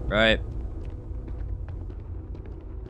Right.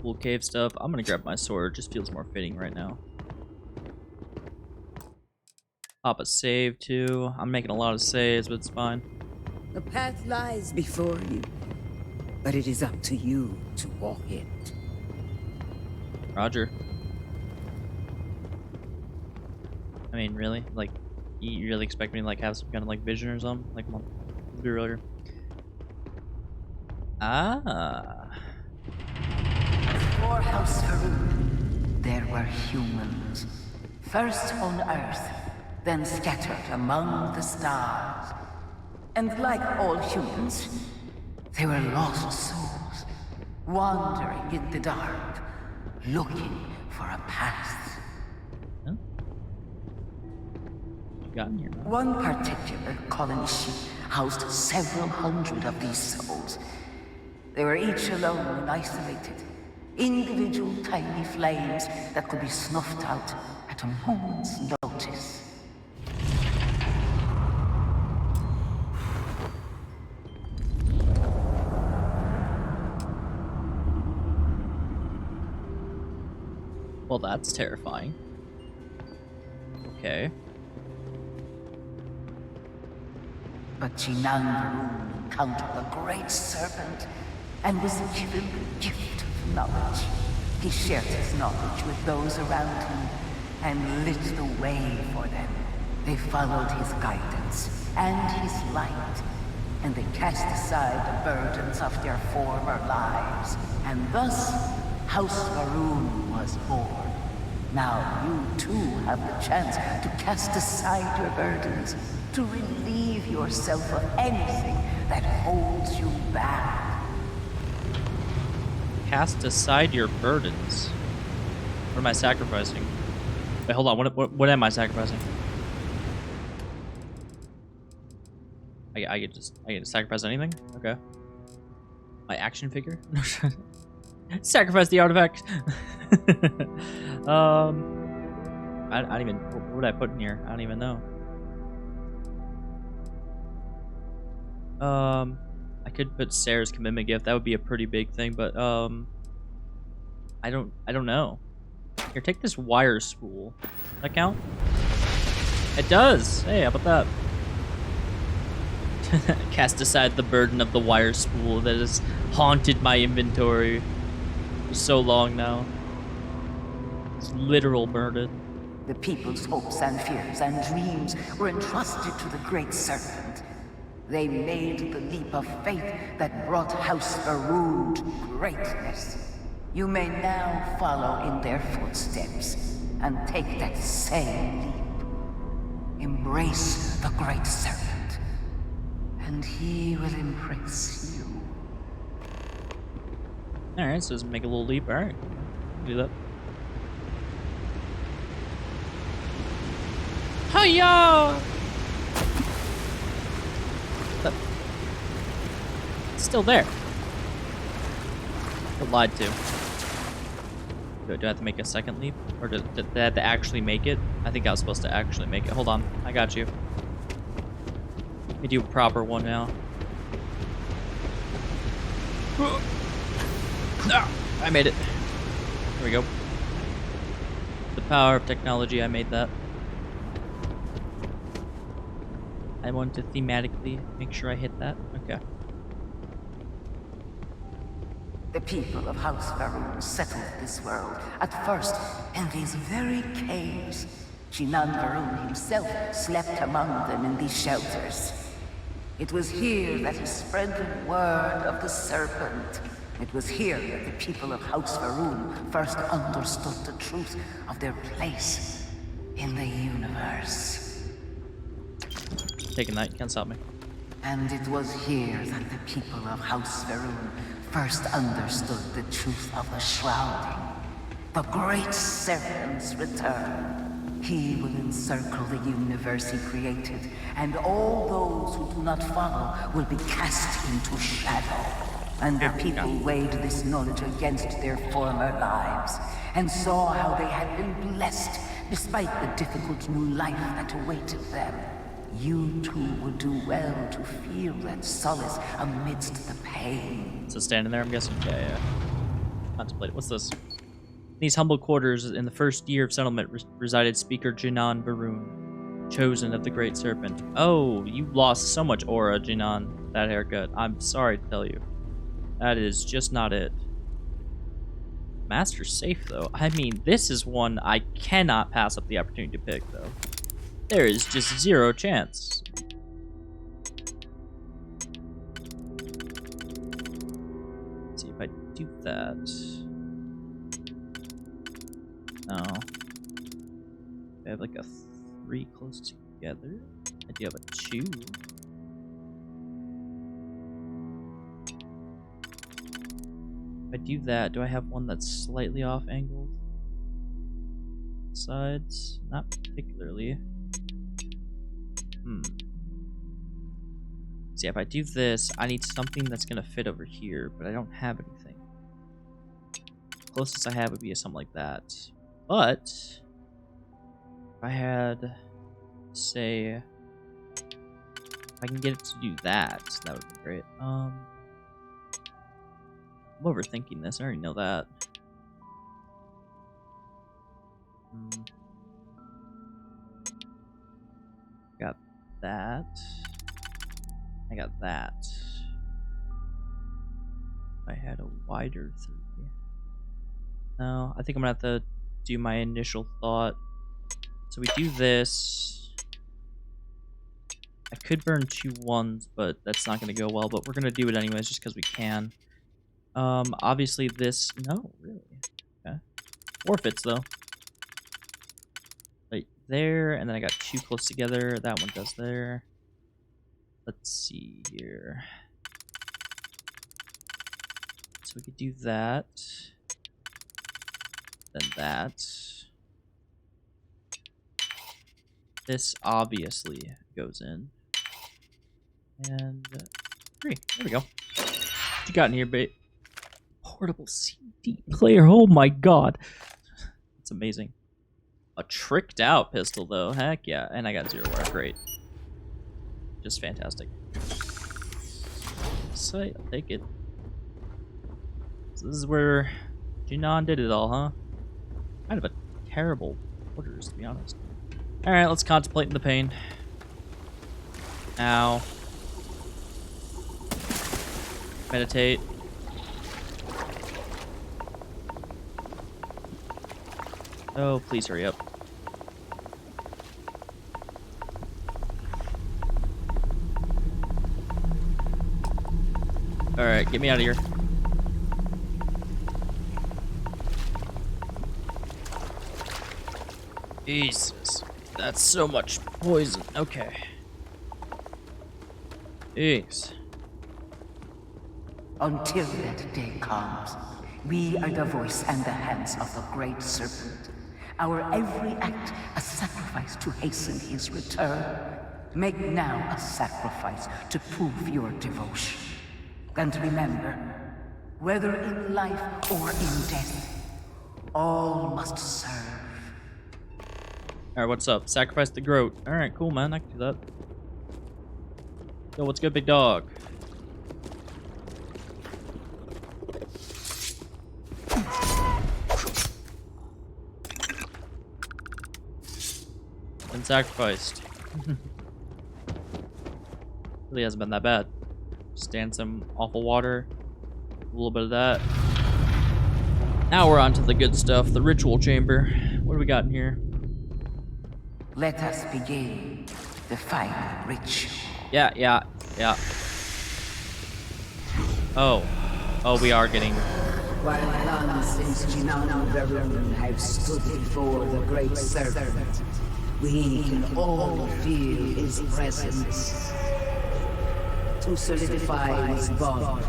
Cool cave stuff. I'm gonna grab my sword. Just feels more fitting right now. Pop a save too. I'm making a lot of saves, but it's fine. The path lies before you, but it is up to you to walk it. Roger. I mean, really? Like, you really expect me to like have some kind of like vision or something? Like, come on, let's be real here. Ah. Before House Farouk, there were humans. First on Earth, then scattered among the stars. And like all humans, they were lost souls, wandering in the dark, looking for a path. Huh? What you got in here, man? One particular colony ship housed several hundred of these souls. They were each alone and isolated, individual tiny flames that could be snuffed out at a moment's notice. Well, that's terrifying. Okay. But Jinan encountered the great serpent and was given the gift of knowledge. He shared his knowledge with those around him and lit the way for them. They followed his guidance and his light, and they cast aside the burdens of their former lives. And thus, House Varun was born. Now you too have the chance to cast aside your burdens, to relieve yourself of anything that holds you back. Cast aside your burdens. What am I sacrificing? Wait, hold on. What am I sacrificing? I get to sacrifice anything? Okay. My action figure? Sacrifice the artifact. I don't even. What would I put in here? I don't even know. I could put Sarah's commitment gift. That would be a pretty big thing, but I don't know. Here, take this wire spool. Does that count? It does. Hey, how about that? Cast aside the burden of the wire spool that has haunted my inventory for so long now. It's literal burden. The people's hopes and fears and dreams were entrusted to the great serpent. They made the leap of faith that brought House Varun to greatness. You may now follow in their footsteps and take that same leap. Embrace the great serpent, and he will embrace you. Alright, so let's make a little leap. Alright, do that. Hiya! It's still there. I lied to. Do I have to make a second leap? Or did I have to actually make it? I think I was supposed to actually make it. Hold on. I got you. Let me do a proper one now. I made it. There we go. The power of technology, I made that. I want to thematically make sure I hit that. Okay. The people of House Varun settled this world, at first in these very caves. Jinan Varun himself slept among them in these shelters. It was here that he spread the word of the serpent. It was here that the people of House Varun first understood the truth of their place in the universe. Taking that, you can't stop me. And it was here that the people of House Varun first understood the truth of the shrouding. The great serpent's return. He will encircle the universe he created, and all those who do not follow will be cast into shadow. And the people weighed this knowledge against their former lives, and saw how they had been blessed despite the difficult new life that awaited them. You too would do well to feel that solace amidst the pain. So standing there, I'm guessing? Yeah. Contemplate it. What's this? In these humble quarters, in the first year of settlement, resided Speaker Jinan Varun, chosen of the Great Serpent. Oh, you lost so much aura, Jinan, that haircut. I'm sorry to tell you. That is just not it. Master safe, though. I mean, this is one I cannot pass up the opportunity to pick, though. There is just zero chance. Let's see if I do that. No. I have like a 3 close together. I do have a 2. If I do that, do I have one that's slightly off angled? Sides? Not particularly. See, if I do this, I need something that's gonna fit over here, but I don't have anything. Closest I have would be something like that. But if I had, say, if I can get it to do that, that would be great. I'm overthinking this. I already know that. Got that. I got that. I had a wider 3. No, I think I'm gonna have to do my initial thought. So we do this. I could burn 2 1s, but that's not gonna go well. But we're gonna do it anyways, just because we can. Obviously this. No, really. Okay. Forfeits though. Right there, and then I got 2 close together. That one does there. Let's see here. So we could do that. Then that. This obviously goes in. And 3. There we go. What you got in here, babe? Portable CD player. Oh my god. It's amazing. A tricked out pistol though. Heck yeah. And I got 0 wire. Great. Just fantastic. So I'll take it. So this is where Jinan did it all, huh? Kind of a terrible orders, to be honest. Alright, let's contemplate in the pain. Now. Meditate. Oh, please hurry up. Alright, get me out of here. Jesus. That's so much poison. Okay. Jeez. Until that day comes, we are the voice and the hands of the Great Serpent. Our every act a sacrifice to hasten his return. Make now a sacrifice to prove your devotion. And remember, whether in life or in death, all must serve. Alright, what's up? Sacrifice the goat. Alright, cool, man. I can do that. Yo, what's good, big dog? Been sacrificed. Really hasn't been that bad. Stand some awful water. A little bit of that. Now we're on to the good stuff. The ritual chamber. What do we got in here? Let us begin the final ritual. Yeah. Oh, we are getting... While long since Jinan Varun have stood before the Great Serpent, we can all feel his presence. To solidify his bond,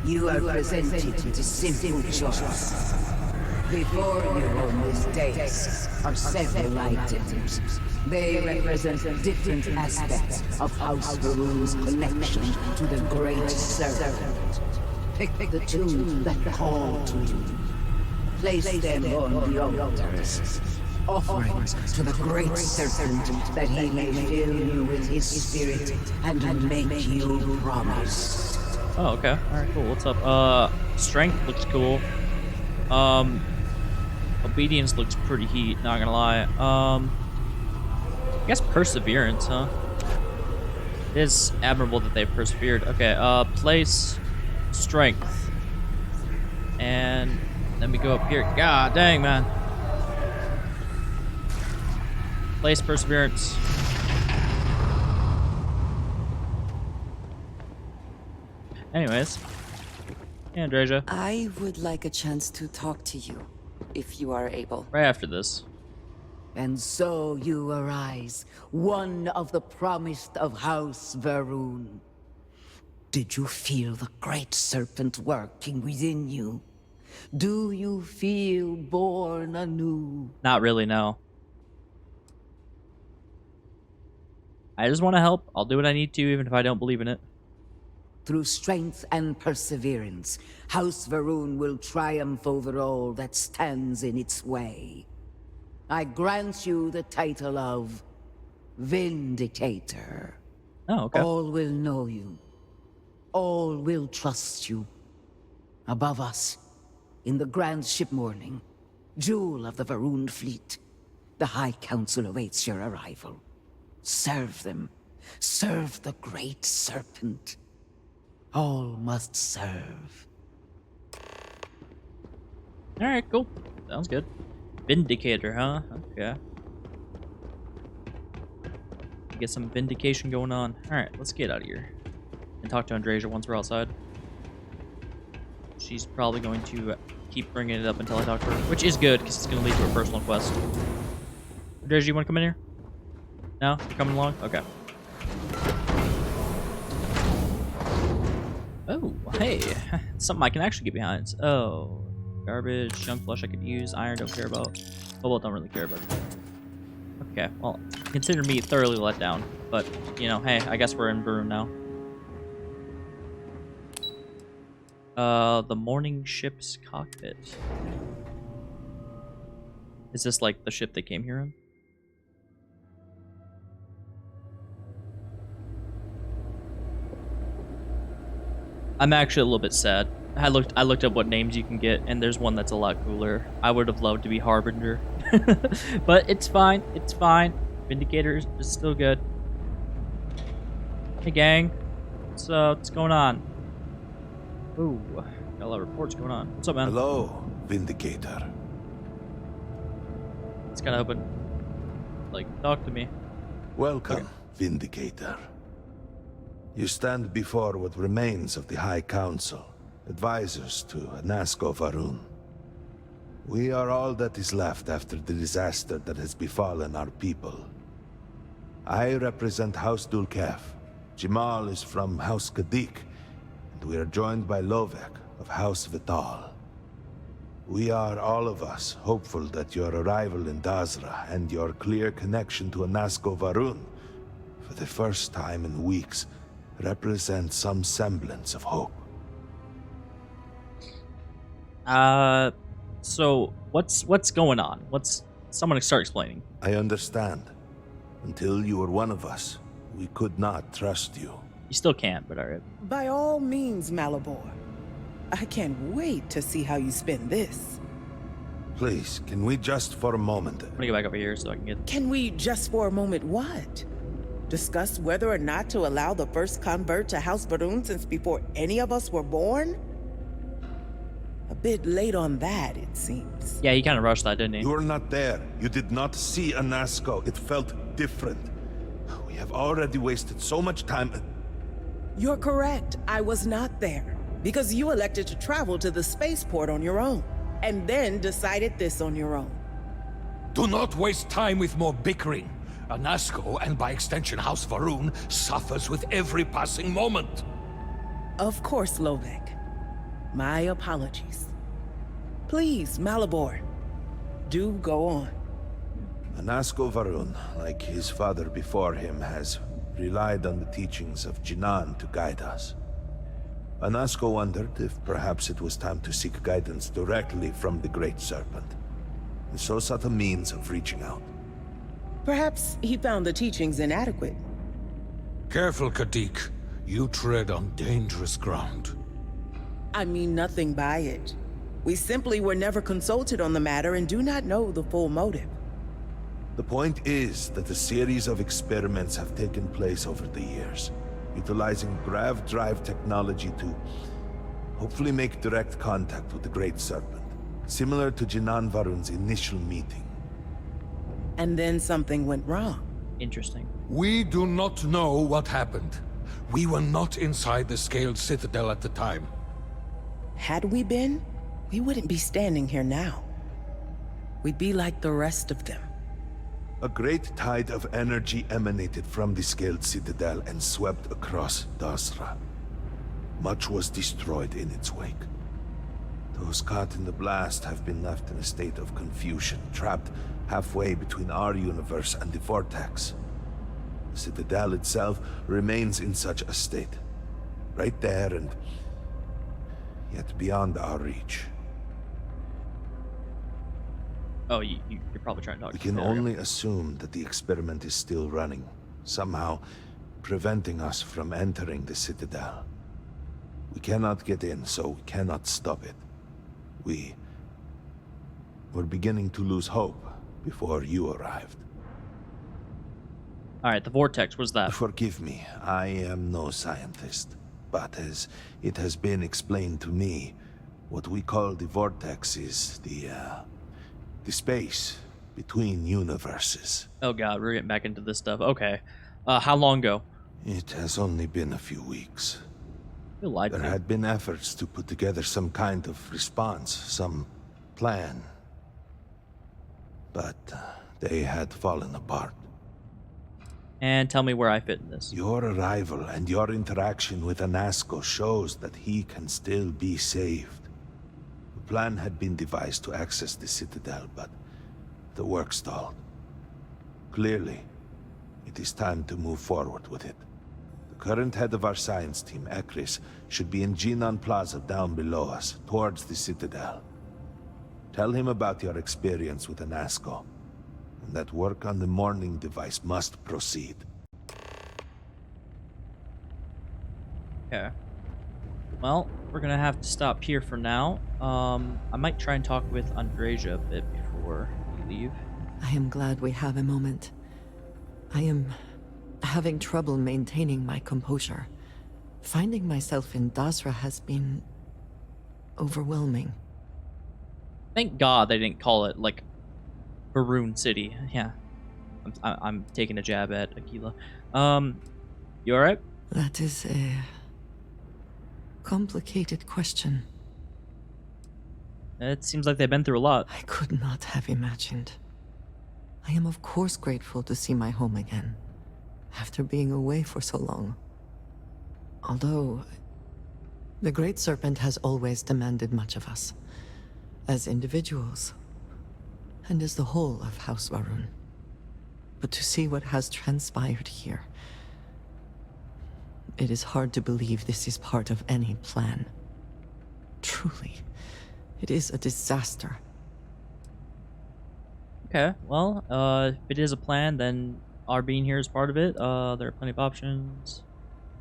you are presented with a simple choice. Before you on this dais are several items. They represent different aspects of House Varun's connection to the Great Serpent. Pick the 2 that call to you. Place them on the altars. offerings to the great serpent that he may fill you with his spirit and make you promise. Oh, okay. Alright, cool. What's up? Strength looks cool. Obedience looks pretty heat, not gonna lie. I guess perseverance, huh? It is admirable that they've persevered. Okay, place strength. And let me go up here. God dang, man. Place perseverance. Anyways. Yeah, Andreja. I would like a chance to talk to you, if you are able. Right after this. And so you arise, one of the promised of House Varun. Did you feel the great serpent working within you? Do you feel born anew? Not really, no. I just want to help. I'll do what I need to, even if I don't believe in it. Through strength and perseverance, House Varun will triumph over all that stands in its way. I grant you the title of Vindicator. Oh, okay. All will know you. All will trust you. Above us, in the grand ship morning, jewel of the Varun fleet, the High Council awaits your arrival. Serve them. Serve the great serpent. All must serve. Alright, cool. Sounds good. Vindicator, huh? Okay. Get some vindication going on. Alright, let's get out of here. And talk to Andreja once we're outside. She's probably going to keep bringing it up until I talk to her. Which is good, because it's going to lead to a personal quest. Andreja, you want to come in here? No? You're coming along? Okay. Oh, hey. Something I can actually get behind. Oh. Garbage, junk flush I could use, iron don't care about. Cobalt don't really care about. Okay, well, consider me thoroughly let down. But, you know, hey, I guess we're in Varun now. The morning ship's cockpit. Is this like the ship they came here in? I'm actually a little bit sad. I looked up what names you can get, and there's one that's a lot cooler. I would have loved to be Harbinger. But it's fine. It's fine. Vindicator is still good. Hey, gang. What's going on? Ooh, got a lot of reports going on. What's up, man? Hello, Vindicator. It's kind of open. Like, talk to me. Welcome, Okay. Vindicator. You stand before what remains of the High Council, advisors to Anasko Varun. We are all that is left after the disaster that has befallen our people. I represent House Dulkev. Jamal is from House Kadik, and we are joined by Lovek of House Vital. We are, all of us, hopeful that your arrival in Dazra and your clear connection to Anasko Varun, for the first time in weeks, represent some semblance of hope. So what's going on? Someone start explaining. I understand. Until you were one of us, we could not trust you. You still can't, but alright. By all means, Malabor. I can't wait to see how you spend this. Please, can we just for a moment... I'm gonna get back over here so I can get... Can we just for a moment what? Discuss whether or not to allow the first convert to House Varun since before any of us were born? A bit late on that, it seems. Yeah, he kind of rushed that, didn't he? You were not there. You did not see Anasko. It felt different. We have already wasted so much time... You're correct. I was not there. Because you elected to travel to the spaceport on your own. And then decided this on your own. Do not waste time with more bickering. Anasko, and by extension House Varun, suffers with every passing moment. Of course, Lovek. My apologies. Please, Malabor. Do go on. Anasko Varun, like his father before him, has relied on the teachings of Jinan to guide us. Anasko wondered if perhaps it was time to seek guidance directly from the Great Serpent. and so sought a means of reaching out. Perhaps he found the teachings inadequate. Careful, Kadik. You tread on dangerous ground. I mean nothing by it. We simply were never consulted on the matter and do not know the full motive. The point is that a series of experiments have taken place over the years, utilizing grav drive technology to hopefully make direct contact with the Great Serpent, similar to Jinan Varun's initial meeting. And then something went wrong. Interesting. We do not know what happened. We were not inside the Scaled Citadel at the time. Had we been, we wouldn't be standing here now. We'd be like the rest of them. A great tide of energy emanated from the Scaled Citadel and swept across Dasra. Much was destroyed in its wake. Those caught in the blast have been left in a state of confusion, trapped halfway between our universe and the Vortex. The Citadel itself remains in such a state. Right there and yet beyond our reach. Oh, you're probably trying to talk We to can me. only assume that the experiment is still running, somehow preventing us from entering the Citadel. We cannot get in, so we cannot stop it. We're beginning to lose hope before you arrived. All right, the vortex. What's that? Forgive me, I am no scientist. But as it has been explained to me, what we call the vortex is the space between universes. Oh God, we're getting back into this stuff. Okay, how long ago? It has only been a few weeks. You lied to There me. had been efforts to put together some kind of response, some plan. But they had fallen apart. And tell me where I fit in this. Your arrival and your interaction with Anasco shows that he can still be saved. The plan had been devised to access the Citadel, but the work stalled. Clearly, it is time to move forward with it. The current head of our science team, Ekris, should be in Jinan Plaza down below us, towards the Citadel. Tell him about your experience with Anasco, and that work on the morning device must proceed. Okay. Well, we're gonna have to stop here for now. I might try and talk with Andreja a bit before we leave. I am glad we have a moment. I am having trouble maintaining my composure. Finding myself in Dasra has been overwhelming. Thank God they didn't call it like Barun City. Yeah, I'm taking a jab at Aquila. You all right? That is a complicated question. It seems like they've been through a lot. I could not have imagined. I am of course grateful to see my home again, after being away for so long. Although, the Great Serpent has always demanded much of us, as individuals, and as the whole of House Varun. But to see what has transpired here, it is hard to believe this is part of any plan. Truly, it is a disaster. Okay, well, if it is a plan, then our being here is part of it. There are plenty of options,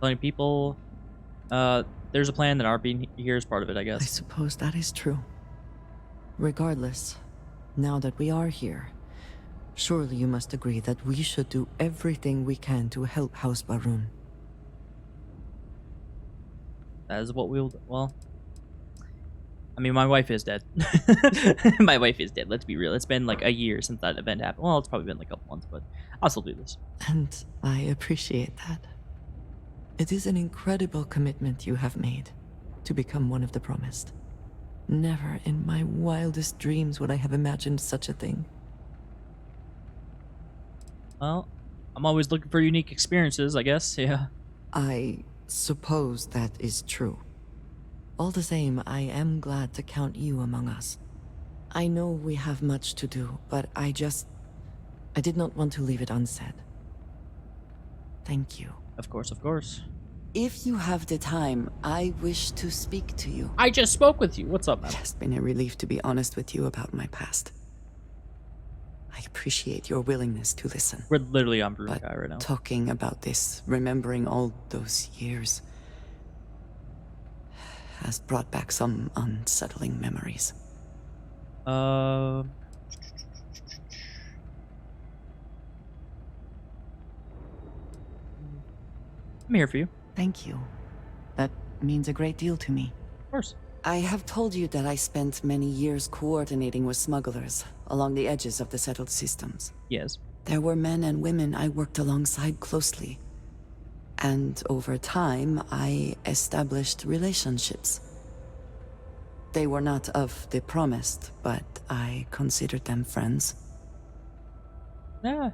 plenty of people. There's a plan, then our being here is part of it, I I guess. suppose that is true. Regardless, now that we are here, surely you must agree that we should do everything we can to help House Varun. That is what we'll. Well, I mean, my wife is dead. My wife is dead. Let's be real. It's been like a year since that event happened. Well, it's probably been like a couple months, but I'll still do this. And I appreciate that. It is an incredible commitment you have made to become one of the promised. Never in my wildest dreams would I have imagined such a thing. Well, I'm always looking for unique experiences, I guess. Yeah. I suppose that is true. All the same, I am glad to count you among us. I know we have much to do, but I did not want to leave it unsaid. Thank you. Of course, of course. If you have the time, I wish to speak to you. I just spoke with you. What's up, man? It has been a relief to be honest with you about my past. I appreciate your willingness to listen. We're literally on Blue But Sky right now. talking about this, remembering all those years, has brought back some unsettling memories. I'm here for you. Thank you. That means a great deal to me. Of course. I have told you that I spent many years coordinating with smugglers along the edges of the settled systems. Yes. There were men and women I worked alongside closely. And over time, I established relationships. They were not of the promised, but I considered them friends. Yeah.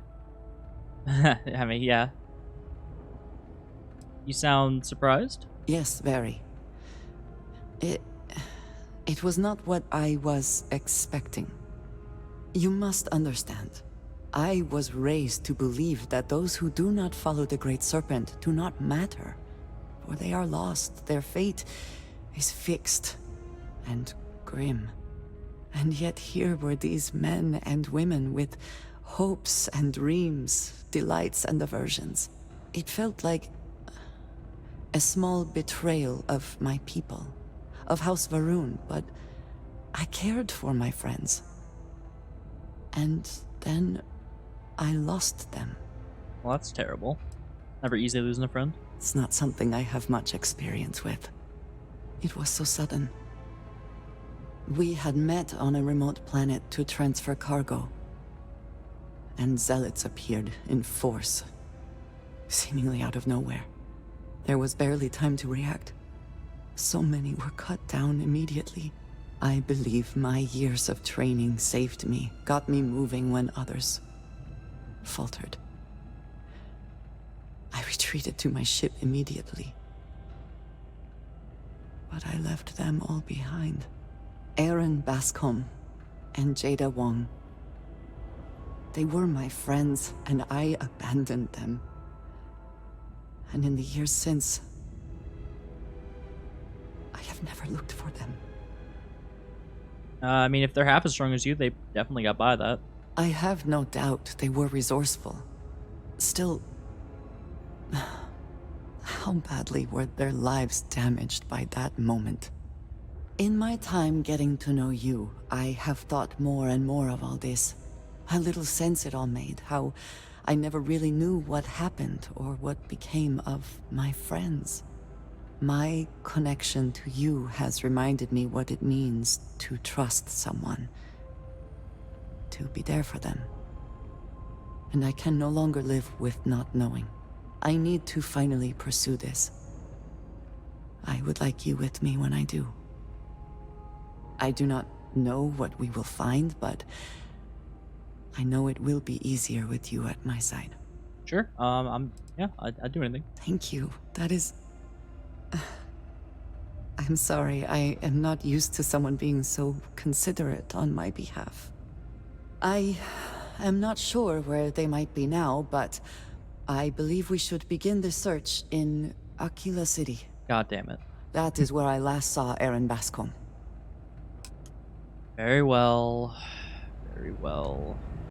I mean, yeah. You sound surprised? Yes, very. It was not what I was expecting. You must understand. I was raised to believe that those who do not follow the Great Serpent do not matter, for they are lost. Their fate is fixed and grim. And yet here were these men and women with hopes and dreams, delights and aversions. It felt like a small betrayal of my people, of House Varun, but I cared for my friends. And then I lost them. Well, that's terrible. Never easy losing a friend. It's not something I have much experience with. It was so sudden. We had met on a remote planet to transfer cargo, and zealots appeared in force, seemingly out of nowhere. There was barely time to react. So many were cut down immediately. I believe my years of training saved me, got me moving when others faltered. I retreated to my ship immediately. But I left them all behind. Aaron Bascom and Jada Wong. They were my friends, and I abandoned them. And in the years since, I have never looked for them. I mean, if they're half as strong as you, they definitely got by that. I have no doubt they were resourceful. Still, how badly were their lives damaged by that moment? In my time getting to know you, I have thought more and more of all this. How little sense it all made, how I never really knew what happened or what became of my friends. My connection to you has reminded me what it means to trust someone, to be there for them. And I can no longer live with not knowing. I need to finally pursue this. I would like you with me when I do. I do not know what we will find, but I know it will be easier with you at my side. Sure. I'd do anything. Thank you. That is... I'm sorry, I am not used to someone being so considerate on my behalf. I am not sure where they might be now, but I believe we should begin the search in Aquila City. God damn it. That is where I last saw Aaron Bascom. Very well. Very well.